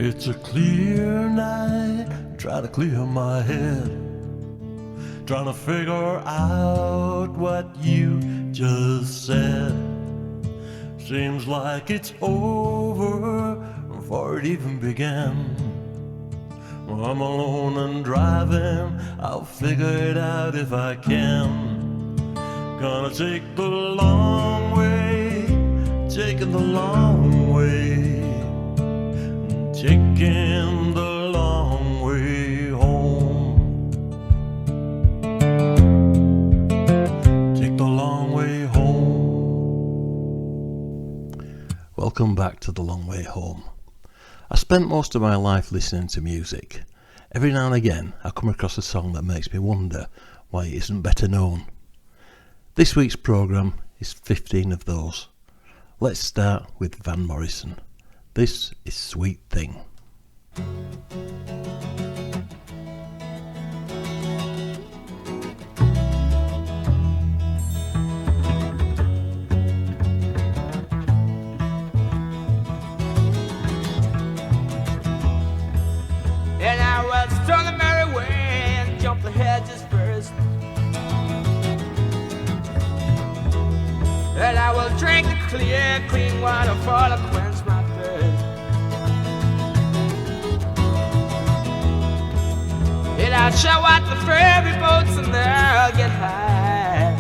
It's a clear night, try to clear my head, trying to figure out what you just said. Seems like it's over before it even began. Well, I'm alone and driving, I'll figure it out if I can. Gonna take the long way, taking the long way, taking the long way home. Take the long way home. Welcome back to The Long Way Home. I spent most of my life listening to music. Every now and again I come across a song that makes me wonder why it isn't better known. This week's programme is 15 of those. Let's start with Van Morrison. This is Sweet Thing. And I was turn the merry way and jump the hedges first. And I will drink the clear, clean water for to quench my thirst. And I'll show out the ferry boats and they'll get high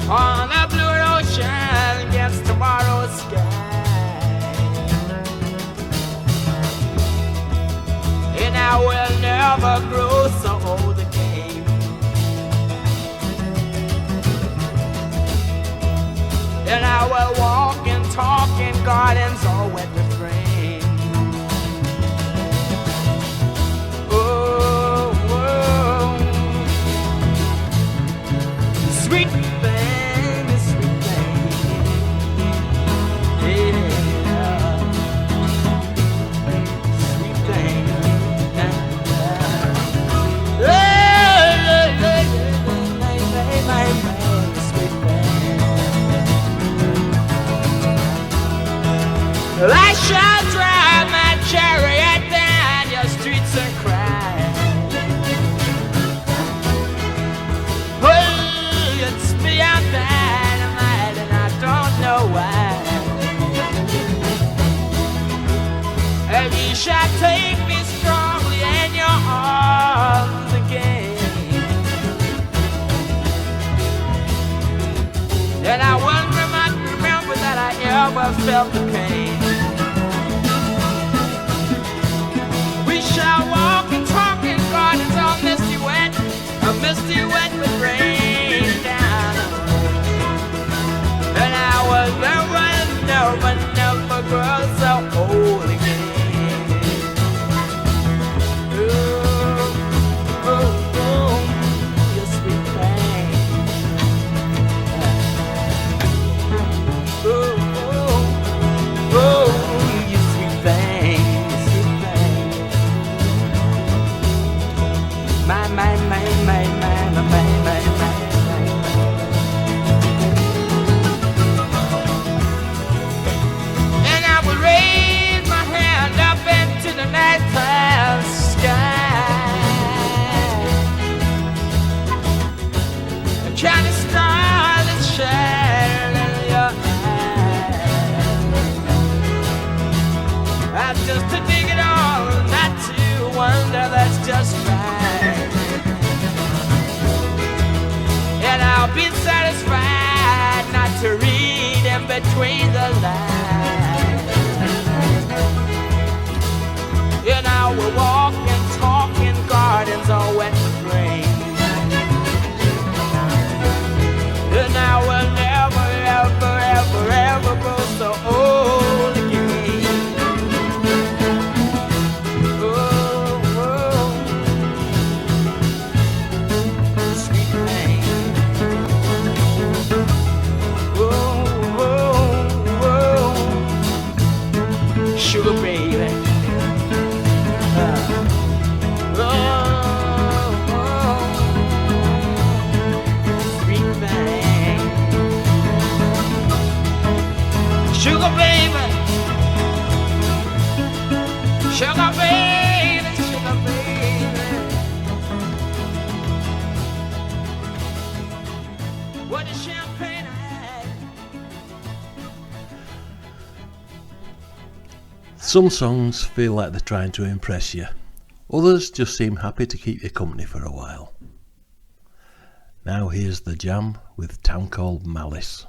on the blue ocean against tomorrow's sky. And I will never grow so old again. And I will walk and talk in gardens all wet with rain. Oh, oh. Sweet thing, sweet thing. Yeah. Sweet thing. I shall drive my chariot down your streets and cry. Oh, it's me, I'm dynamite, and I don't know why. And you shall take me strongly in your arms again. And I will not remember that I ever felt the pain. We shall walk and talk in gardens all misty wet with rain down. And I will never grow so old again. Oh, you sweet thing. Oh, you sweet thing, sweet thing. My. And I will raise my hand up into the nighttime sky and try to start and shine in your eyes. Just to dig it all, not to wonder, that's just right. And I'll be satisfied not to read in between the lines. And I will walk and talk in gardens all wet with rain. And I will never, ever grow so old again. Sweet thing. Oh, for the champagne I had. Some songs feel like they're trying to impress you. Others just seem happy to keep you company for a while. Now here's The Jam with Town Called Malice.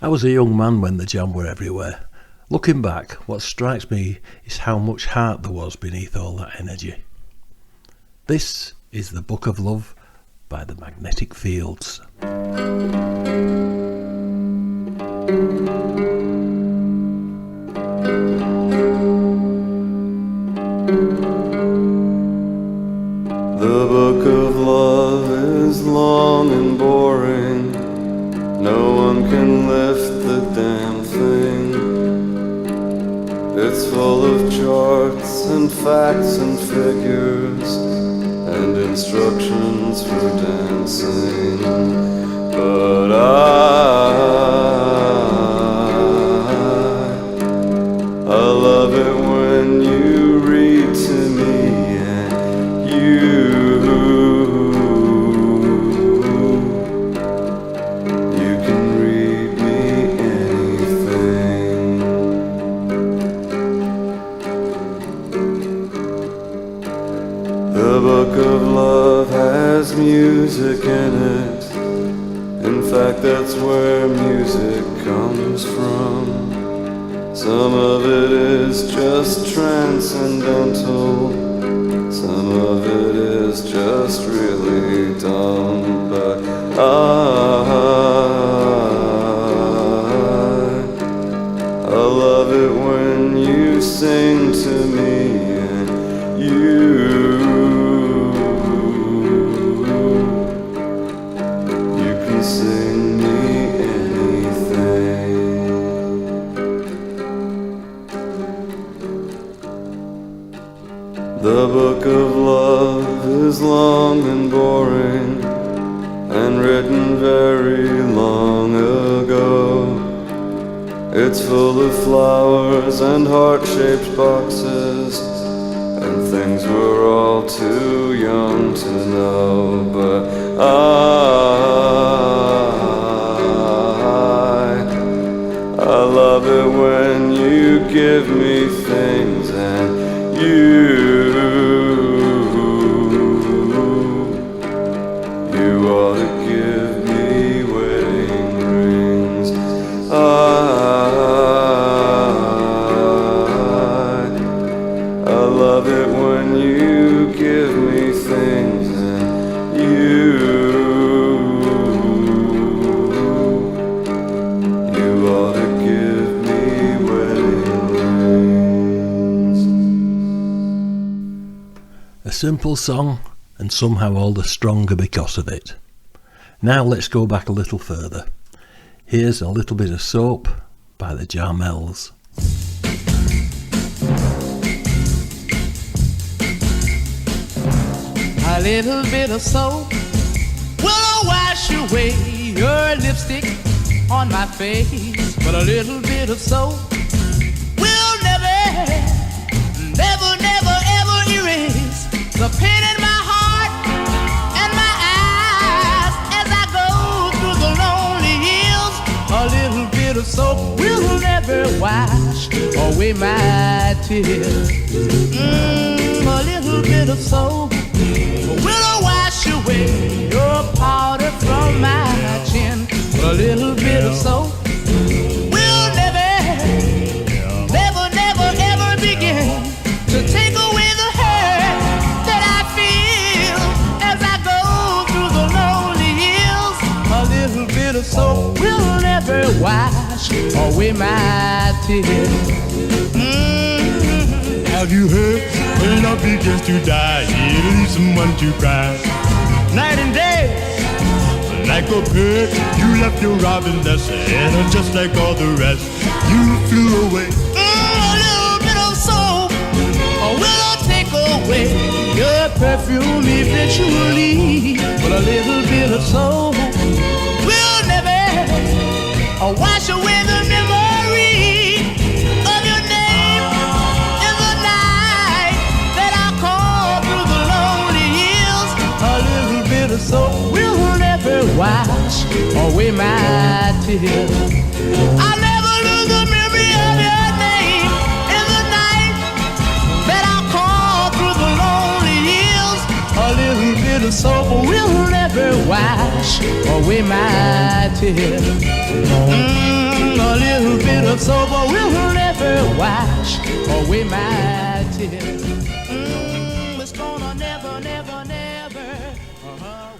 I was a young man when the Jam were everywhere. Looking back, what strikes me is how much heart there was beneath all that energy. This is The Book of Love by the Magnetic Fields. The book of love is long and boring. No one can lift the damn thing. It's full of charts and facts and figures and instructions for dancing. But I love it when you read to me and you can read me anything. The book of love has music in it. In fact, that's where music comes from. Some of it is just transcendental. Some of it is just really dumb. But I love it when you sing to me and you can sing me anything. The book of love is long and boring, and written very long ago. It's full of flowers and heart-shaped boxes, and things we're all too young to know. But I love it when you give me things, and you ought to give me wedding rings. I love it when you give me things, and you ought to give me wedding rings. A simple song, and somehow all the stronger because of it. Now let's go back a little further. Here's a little bit of soap by the Jarmels. A little bit of soap will wash away your lipstick on my face, but a little bit of soap will never, never, never, ever erase the pain in my heart and my eyes as I go through the lonely hills. A little bit of soap will never wash away my tears. A little bit of soap will wash away your powder from my chin. A little bit of soap will never, never, never, ever begin to take away the hurt that I feel as I go through the lonely hills. A little bit of soap will never wash away my tears. Have you heard? When love begins to die, it leaves someone to cry. Night and day, like a bird, you left your robin nest, and just like all the rest, you flew away. A little bit of soap will take away your perfume eventually, but a little bit of soap will never wash away the memory of your name in the night that I call through the lonely hills. A little bit of soap will never wash away my tears. I'll never lose the memory of your name in the night that I call through the lonely hills. A little bit of soap will never wash away my tears. A little bit of soap will never wash away my tears. It's gonna never, never, never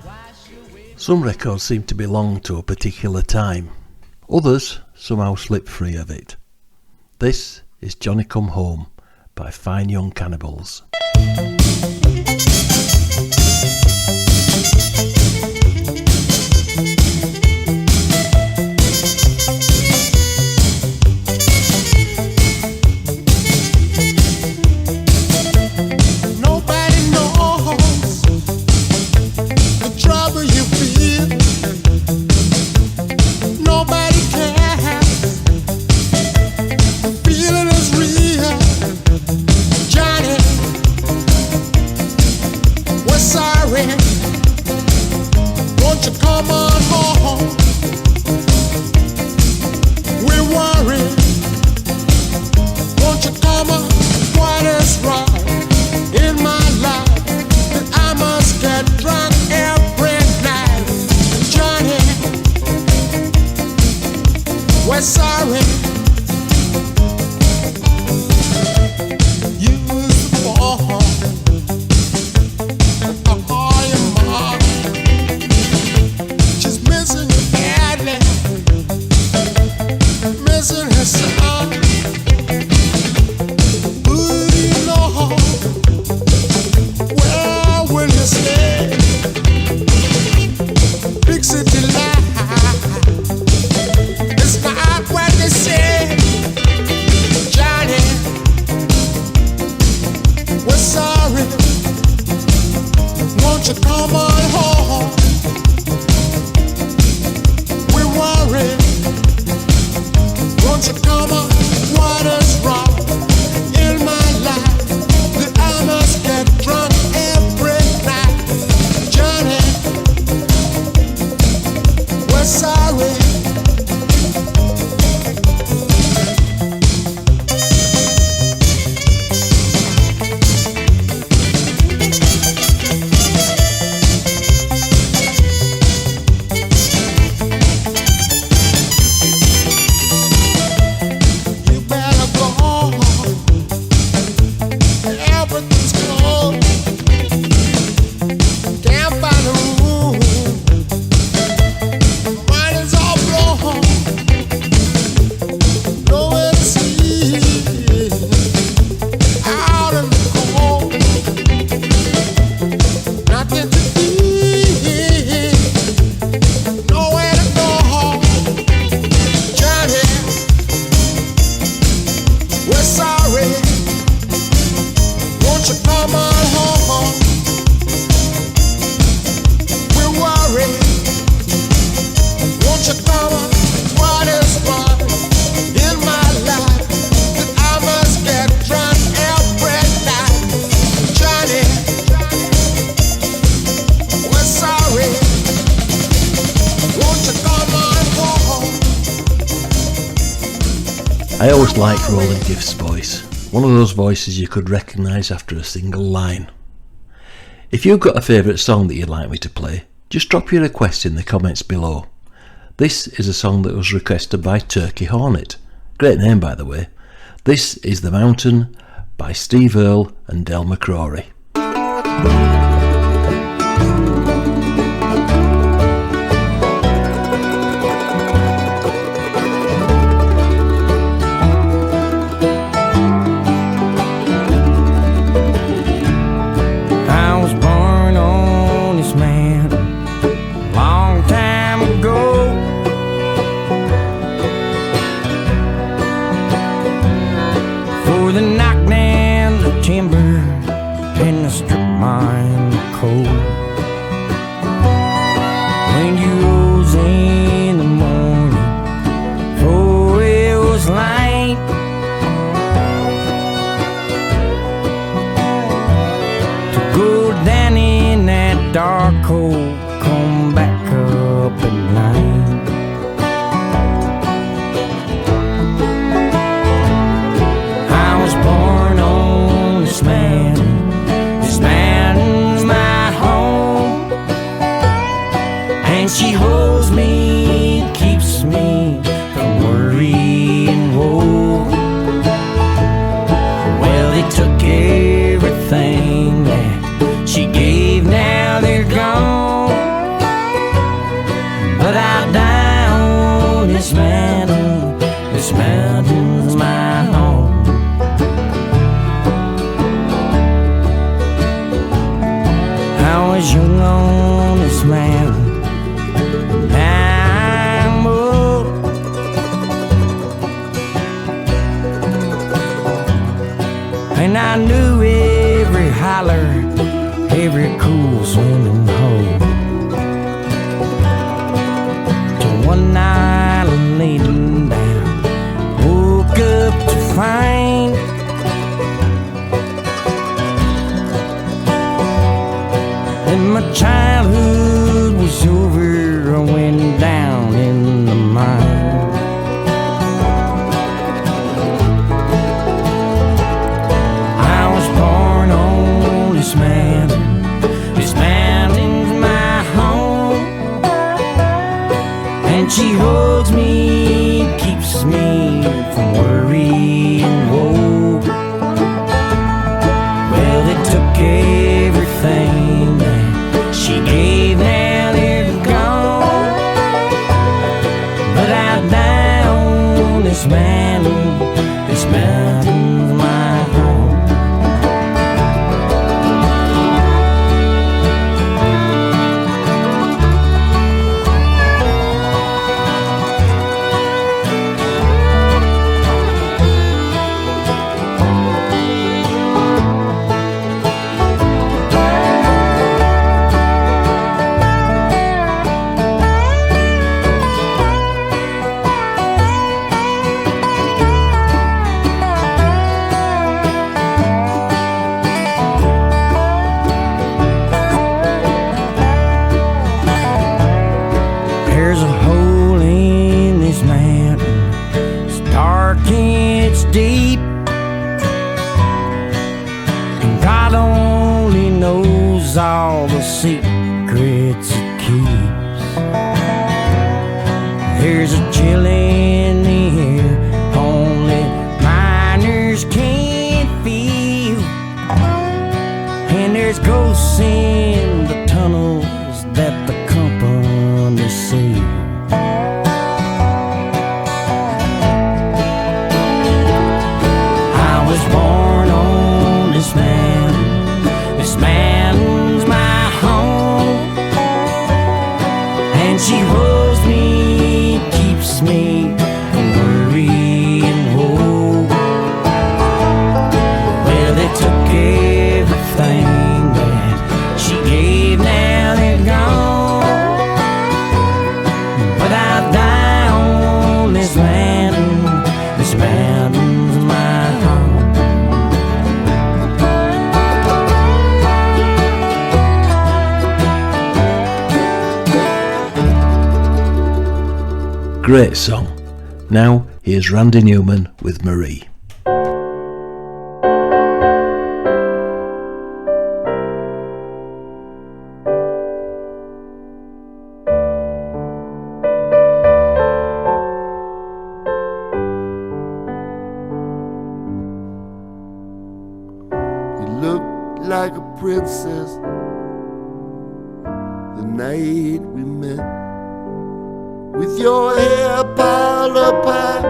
wash away. Some records seem to belong to a particular time. Others somehow slip free of it. This is Johnny Come Home by Fine Young Cannibals. Nobody knows the trouble you feel. Nobody cares. The feeling is real. Johnny, sorry. Won't you come on home? We're worried. Won't you come on? What is wrong in my life that I must get drunk every night? Johnny, we're sorry. I always liked Roland Gift's voice, one of those voices you could recognise after a single line. If you've got a favourite song that you'd like me to play, just drop your request in the comments below. This is a song that was requested by Turkey Hornet. Great name, by the way. This is The Mountain by Steve Earl and Del McCrory. Dark hole, come back up at night. I was born on this mountain. This mountain's my home, and she holds me, keeps me from worry and woe. Well, they took everything that she gave. Now they're gone, but I die on this mountain. This mountain's my home. I was young on this mountain, now I'm old. And I knew every holler, every cool swimming hole. Till one night I laid down, woke up to find that my childhood was over. I went down in the mine. I was born on this mountain. This mountain's my home, and she holds me, keeps me from worry and woe. Well, they took everything that she gave, now they're gone, but I die on this mountain. This mountain's my home. secrets it keeps. There's a chill in the air only miners can feel, and there's ghosts in the tunnels that the company see. I was born on this mountain. This mountain's my home, and she holds me, keeps me from worry and woe. Well, they took everything that she gave, now they're gone. But I'll die on this mountain. This mountain's my home. Great song. Now here's Randy Newman with Marie. You looked like a princess the night we met. With your hair piled up high,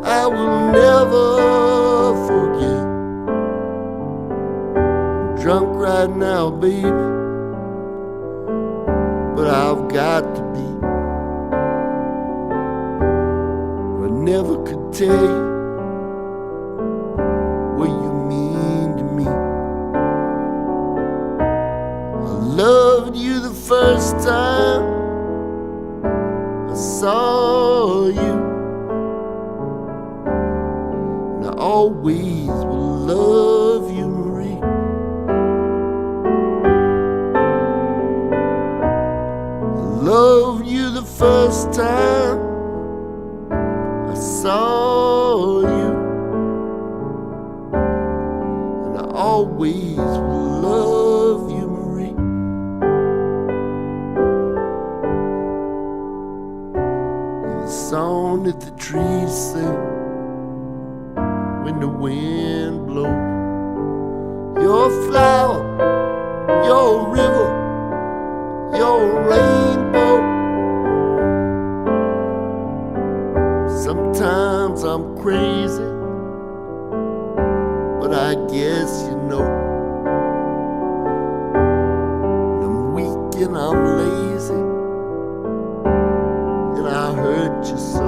I will never forget. I'm drunk right now, baby, but I've got to be. I never could tell you what you mean to me. I loved you the first time saw you, and I always will love you, Marie. I loved you the first time I saw you, and I always will love you, Marie. Song that the trees sing when the wind blows. Your flower, your river, your rainbow. Sometimes I'm crazy, but I guess you know. I'm weak and I'm lazy, I hurt you so.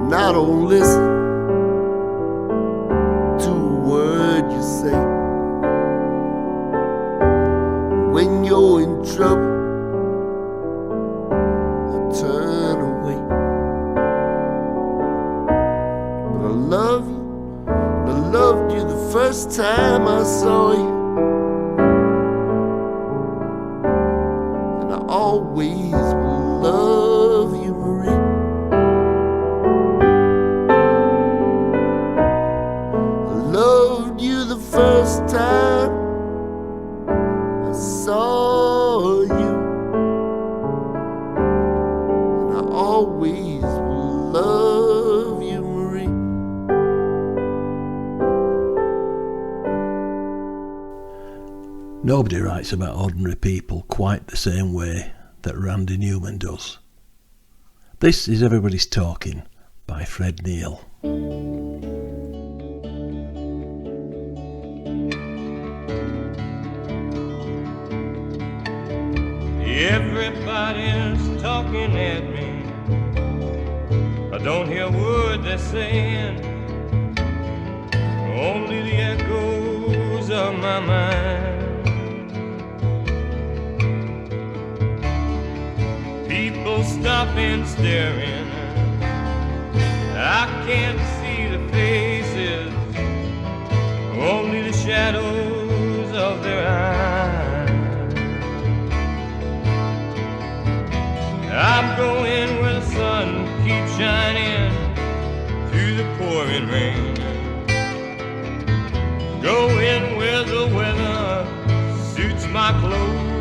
And I don't listen to a word you say. When you're in trouble, I turn away. But I love you, and I loved you the first time I saw you. Always will love you, Marie. I loved you the first time I saw you, and I always will love you, Marie. Nobody writes about ordinary people quite the same way that Randy Newman does. This is Everybody's Talking by Fred Neil. Everybody's talking at me. I don't hear a word they're saying, only the echoes of my mind. People stopping, staring. I can't see the faces, only the shadows of their eyes. I'm going where the sun keeps shining through the pouring rain, going where the weather suits my clothes.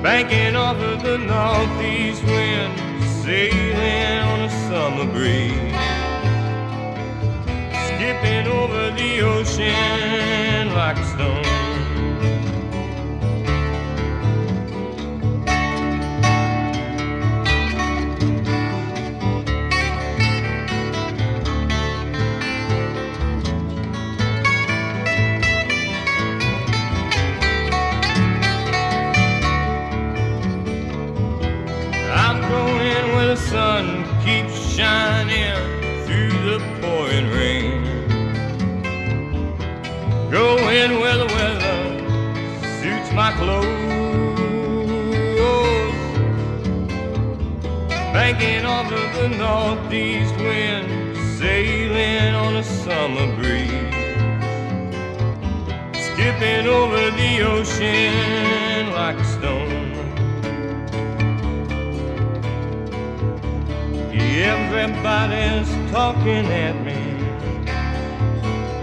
Banking off of the northeast wind, sailing on a summer breeze, skipping over the ocean like a stone. The sun keeps shining through the pouring rain, going where the weather suits my clothes, banking off of the northeast wind, sailing on a summer breeze, skipping over the ocean like a stone. Everybody's talking at me,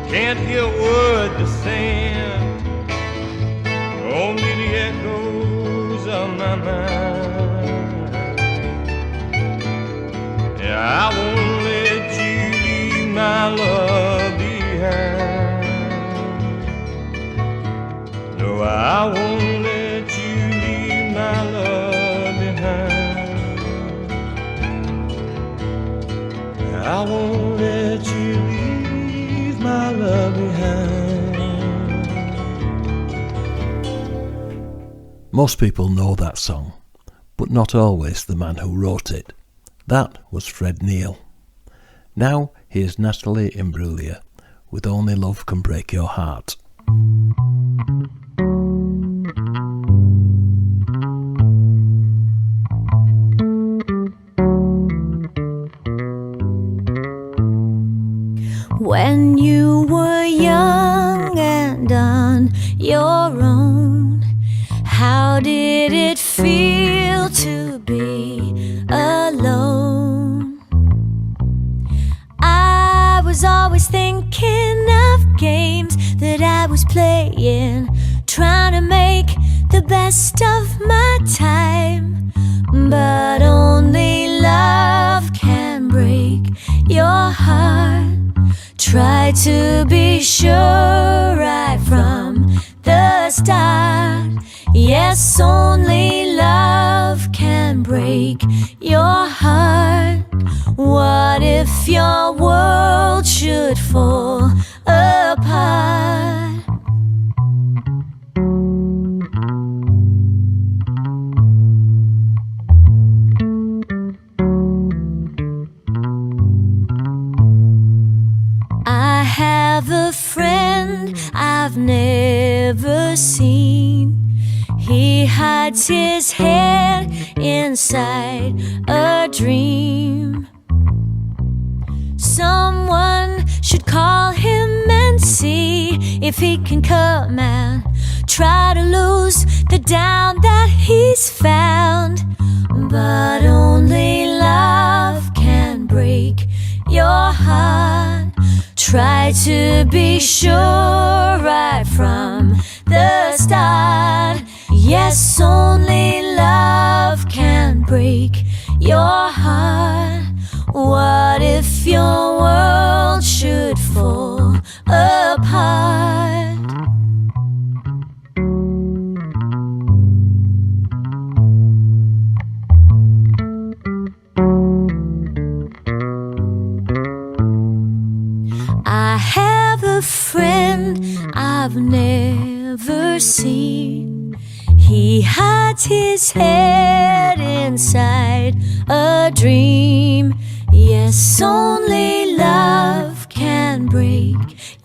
can't hear a word they're saying, only the echoes of my mind. Yeah, I won't let you leave my love behind. No, I won't let you leave my love behind. I won't let you leave my love behind. Most people know that song, but not always the man who wrote it. That was Fred Neil. Now here's Natalie Imbruglia with Only Love Can Break Your Heart. When you were young and on your own, how did it feel to be alone? I was always thinking of games that I was playing, trying to make the best of my time. But only love can break your heart. Try to be sure right from the start. Yes, only love can break your heart. What if your world should fall apart? I have a friend I've never seen. He hides his head inside a dream. Someone should call him and see if he can come out. Try to lose the doubt that he's found. But only love can break your heart. Try to be sure right from the start. Yes, only love can break your heart. What if your world should fall apart? I have a friend I've never seen. He hides his head inside a dream. Yes, only love can break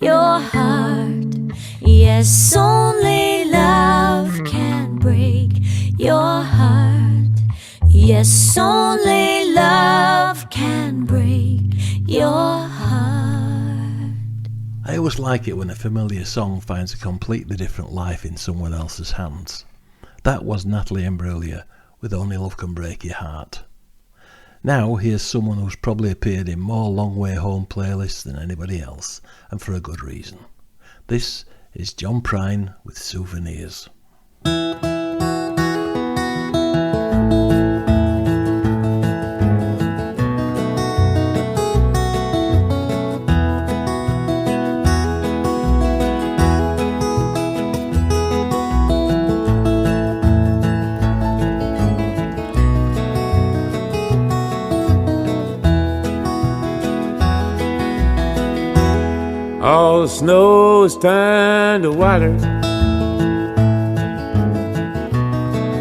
your heart. Yes, only love can break your heart. Yes, only love can break your heart. I always like it when a familiar song finds a completely different life in someone else's hands. That was Natalie Imbruglia with Only Love Can Break Your Heart. Now here's someone who's probably appeared in more Long Way Home playlists than anybody else, and for a good reason. This is John Prine with Souvenirs. All the snow is turned to water.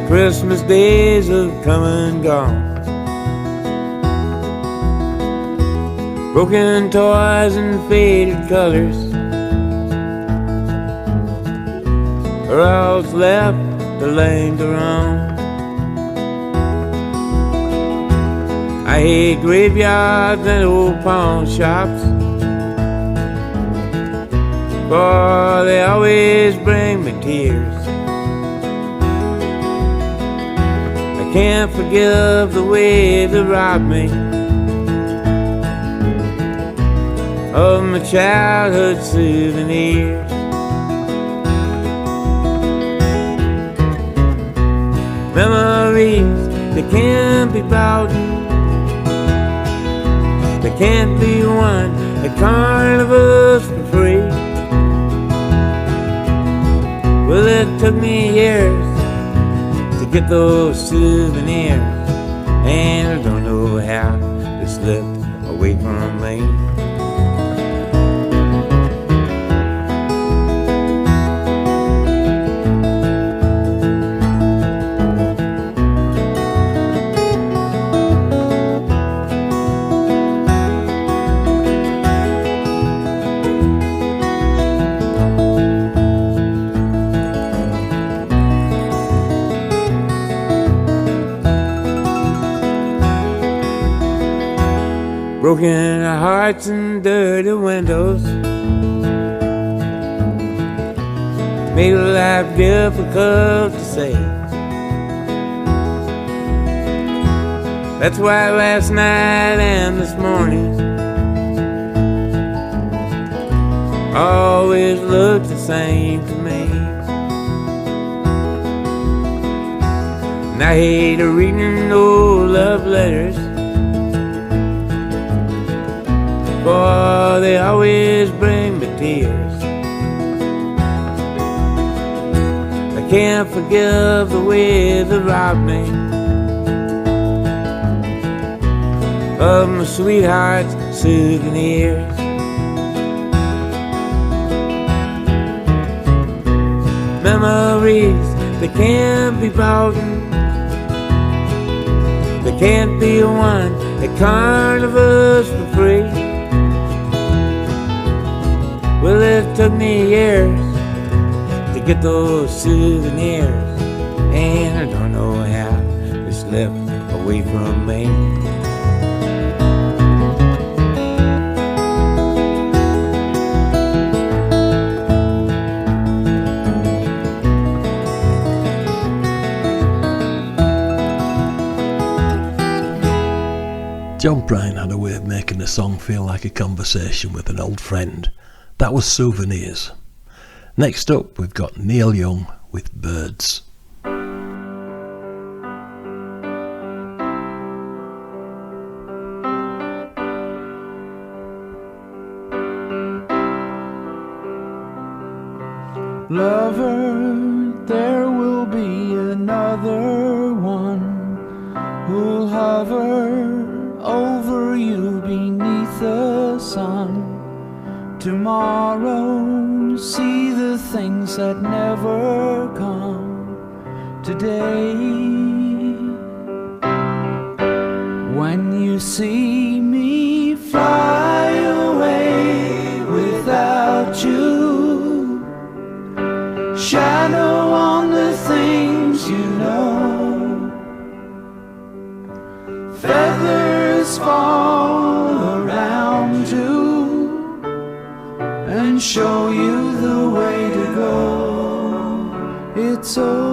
Christmas days have come and gone. Broken toys and faded colors are all's left to linger on. I hate graveyards and old pawn shops, for they always bring me tears. I can't forgive the way they robbed me of my childhood souvenirs. Memories, they can't be bought, they can't be won at carnivals for free. Well, it took me years to get those souvenirs, and I don't know how they slipped away from me. Broken hearts and dirty windows made life difficult to say. That's why last night and this morning always look the same to me. And I hate reading old love letters, for they always bring me tears. I can't forgive the way they robbed me of my sweetheart's souvenirs. Memories, they can't be bought, they can't be won at carnivals for free. Well, it took me years to get those souvenirs, and I don't know how they slipped away from me. John Prine had a way of making a song feel like a conversation with an old friend. That was Souvenirs. Next up, we've got Neil Young with Birds. Lover, there will be another one who'll hover over you beneath the sun. Tomorrow, see the things that never come today. When you see me fly away without you, shadow on the things you know, feathers fall around you and show you the way to go. It's over.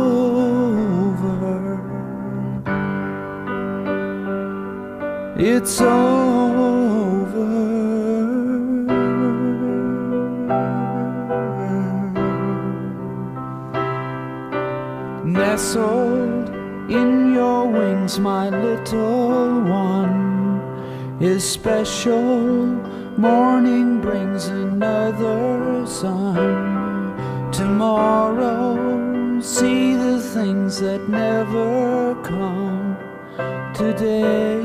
it's over. Nestled in your wings, my little one is special. Morning brings another sun. Tomorrow, see the things that never come today.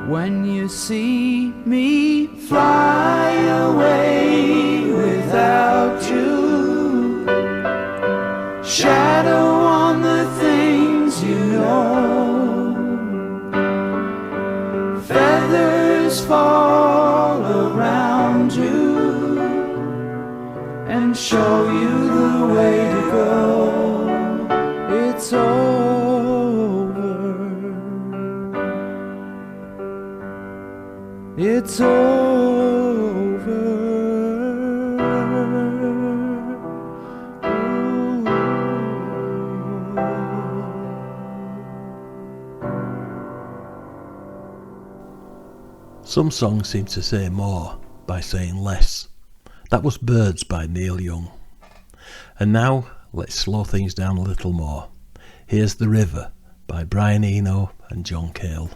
When you see me fly away without you, shadow on the things you know, feathers fall around you and show you the way to go. It's over. It's over. Some songs seem to say more by saying less. That was Birds by Neil Young. And now, let's slow things down a little more. Here's The River by Brian Eno and John Cale.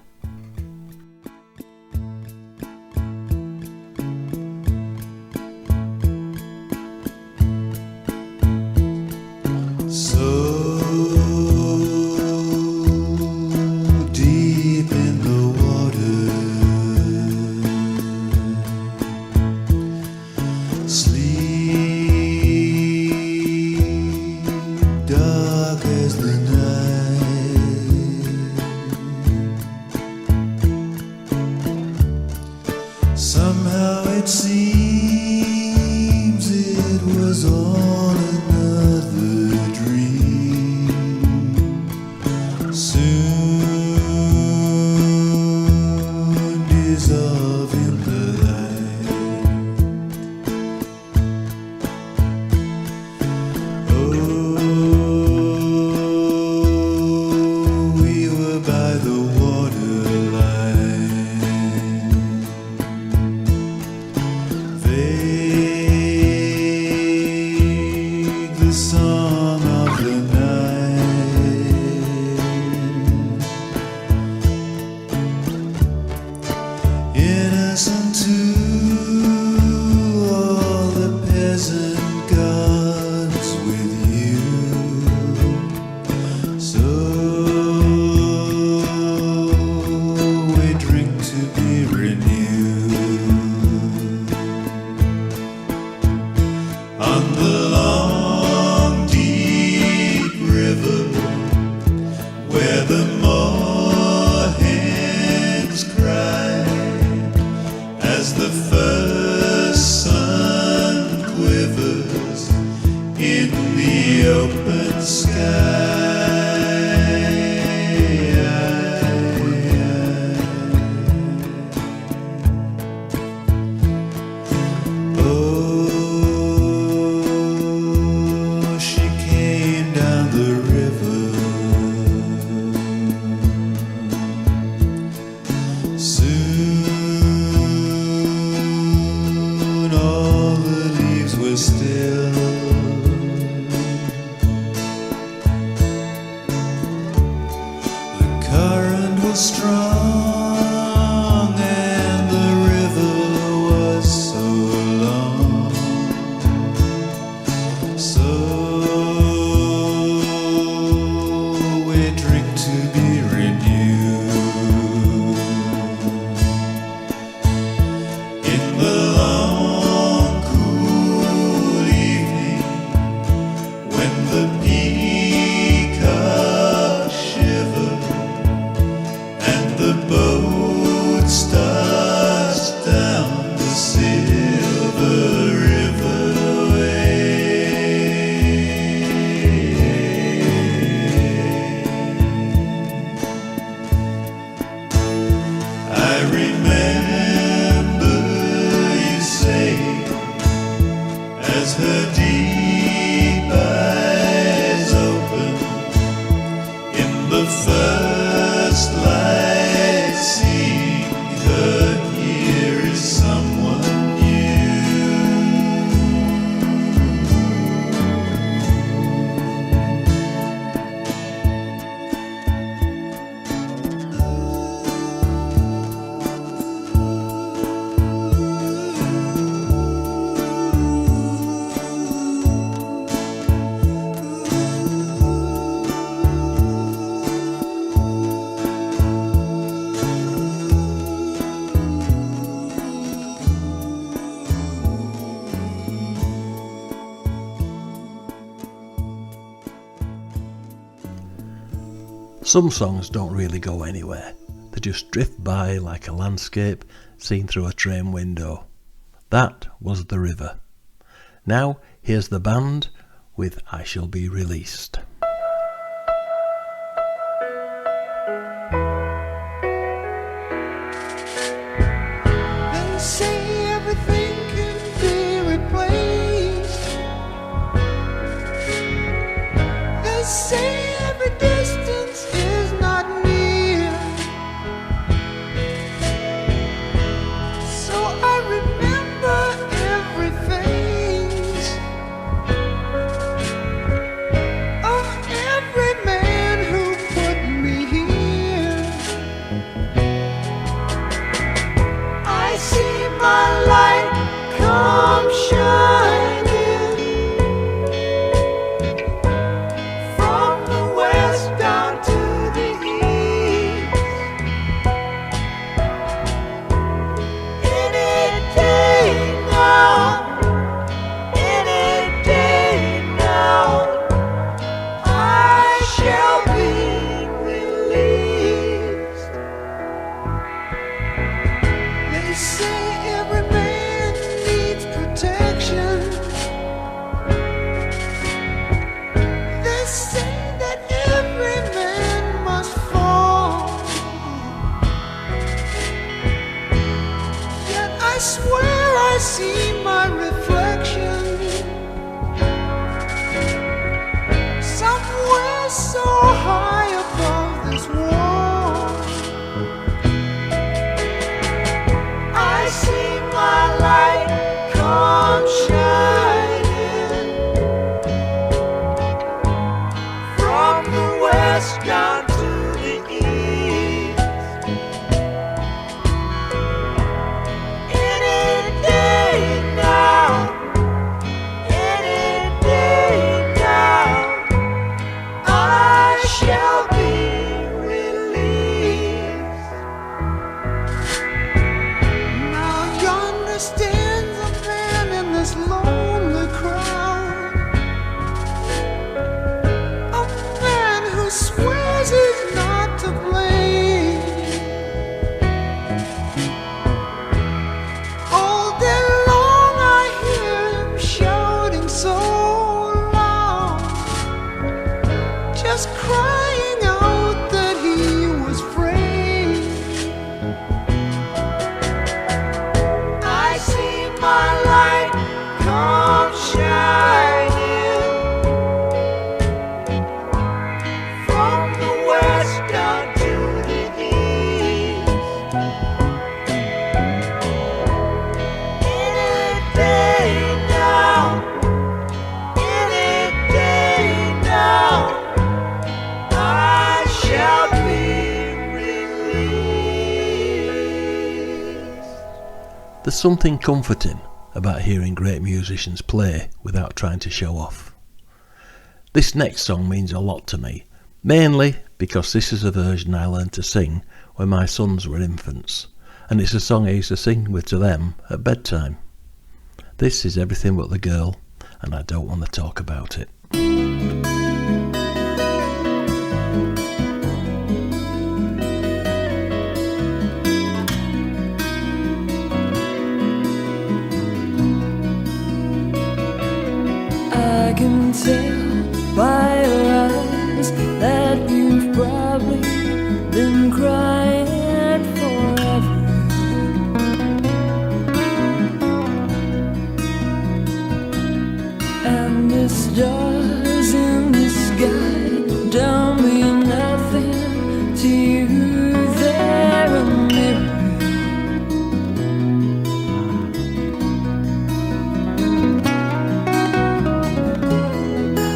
Yeah. Some songs don't really go anywhere. They just drift by like a landscape seen through a train window. That was The River. Now, here's the band with I Shall Be Released. They say everything can be replaced. They say every distance is not near. So I remember every face of every man who put me here. I see my light come shining from the west down to the east. Any day now, any day now, I shall be released. They say every man needs protection. They say that every man must fall. Yet I swear I see my reflection somewhere so high above this wall. I see my light come shining from the west down to the east. Any day now, any day now, I shall be released. Now yonder stands a man in this lonely crowd, a man who swears he's not to blame. All day long I hear him shouting so loud, just crying out that he was free. I see my light come shining from the west down to the east. Any day now, any day now, I shall be released. There's something comforting about hearing great musicians play without trying to show off. This next song means a lot to me, mainly because this is a version I learned to sing when my sons were infants, and it's a song I used to sing with to them at bedtime. This is Everything But the Girl, and I don't want to talk about it. I can tell by your eyes that you've probably been crying forever. And the stars in the sky don't mean nothing to you. They're a mirror.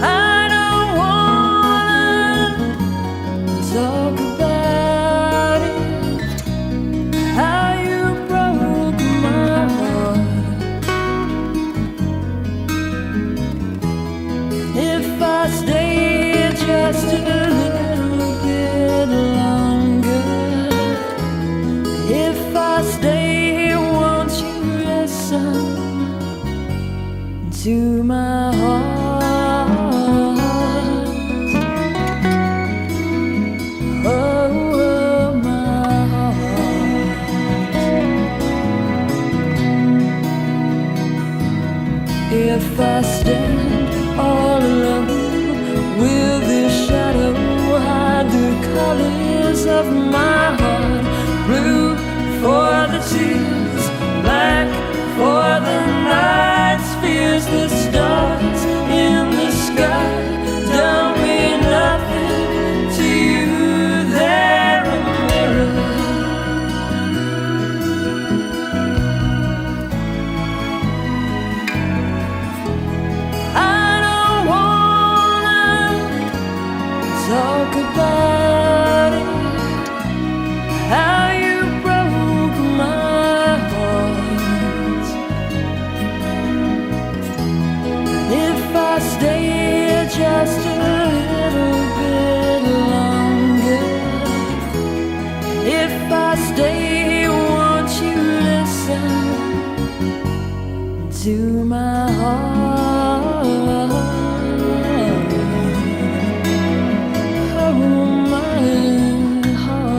I don't wanna talk about it, how you broke my heart. If I stay just a little bit longer, if I stay, won't you listen to my heart? I stand all alone, will this shadow hide the colors of my heart? Blue for the tears, black for the nights, fears the stars in the sky don't mean nothing to you. They're a mirror. I don't wanna talk about it, how you broke my heart. If I stay just a little bit longer, if I stay, won't you listen to my heart? Oh, my heart.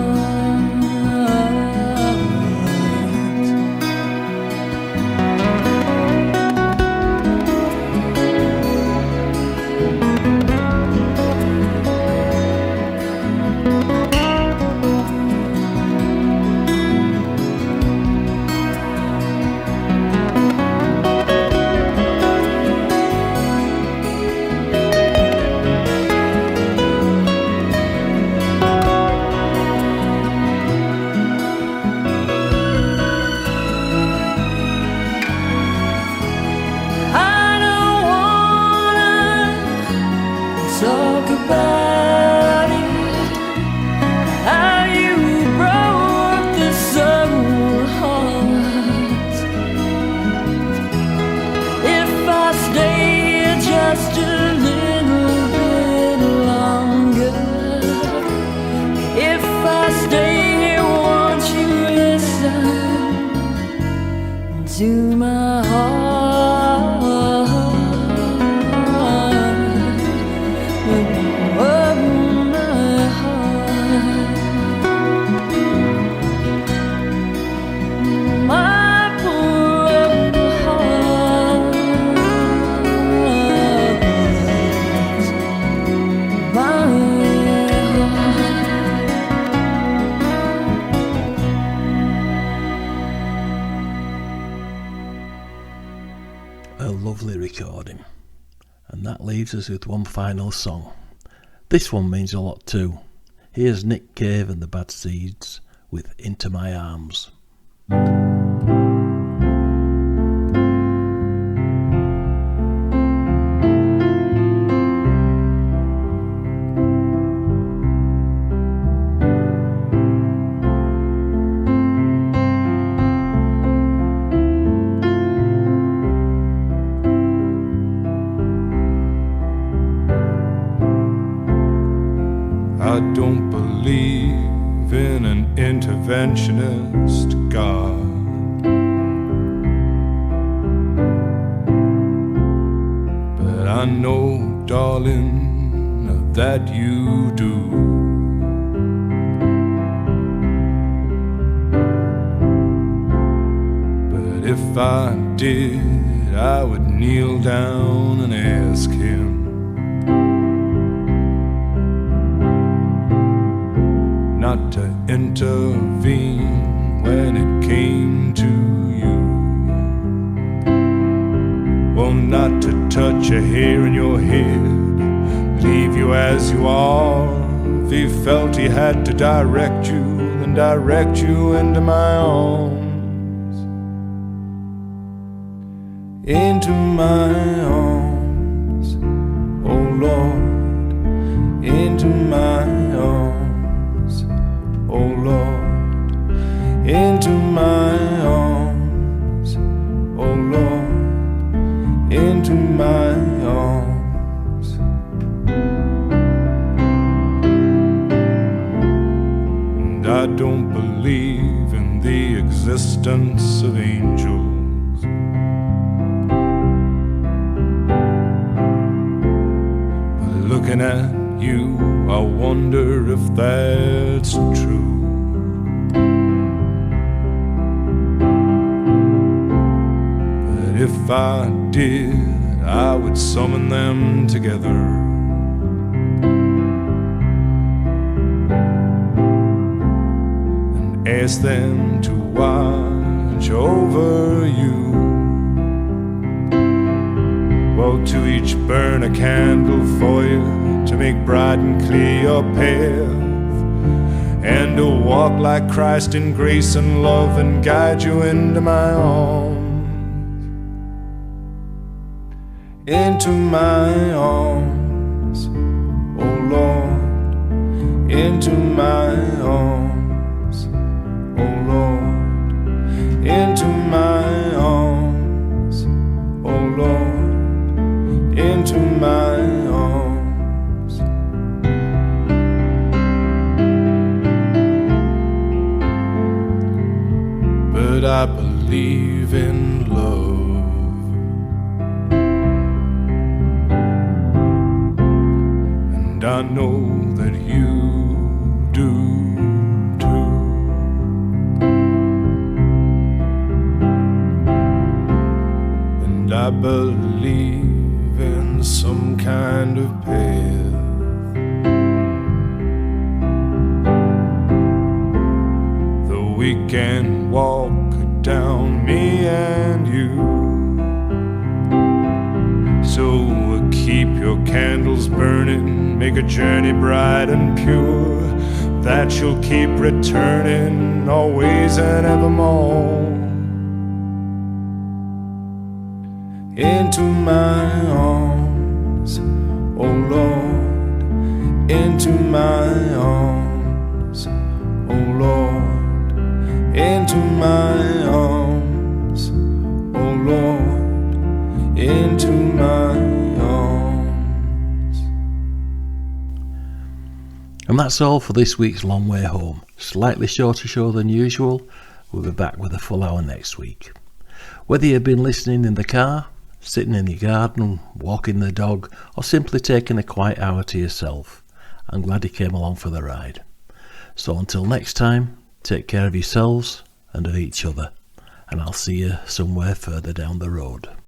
I don't wanna talk about it, how you broke this old heart. If I stay just a little bit longer, if I stay, won't you listen to my heart? Oh, my heart. My poor old heart. My heart. A lovely recording. And that leaves us with one final song. This one means a lot too. Here's Nick Cave and the Bad Seeds with Into My Arms. I don't believe in an interventionist God, but I know, darling, that you do. But if I did, I would kneel down and ask him not to intervene when it came to you. Well, not to touch a hair in your head, leave you as you are. If he felt he had to direct you, then direct you into my arms. Into my arms, oh Lord, into my arms, oh Lord, into my arms, oh Lord, into my arms. And I don't believe in the existence of angels, but looking at you, I wonder if that's true. But if I did, I would summon them together. And ask them to watch over you. Well, to each burn a candle for you, to make bright and clear your path, and to walk like Christ in grace and love and guide you into my arms. Into my arms, oh Lord, into my arms, oh Lord, into my arms, oh Lord, into my arms. But I believe in love. And I know that you do too. And I believe in some kind of path that we can walk down, me and you. So keep your candles burning, make a journey bright and pure, that you'll keep returning always and evermore. Into my arms, oh Lord, into my arms, oh Lord, into my arms, oh Lord, into my arms. And that's all for this week's Long Way Home. Slightly shorter show than usual. We'll be back with a full hour next week. Whether you've been listening in the car, sitting in your garden, walking the dog, or simply taking a quiet hour to yourself, I'm glad you came along for the ride. So until next time, take care of yourselves and of each other, and I'll see you somewhere further down the road.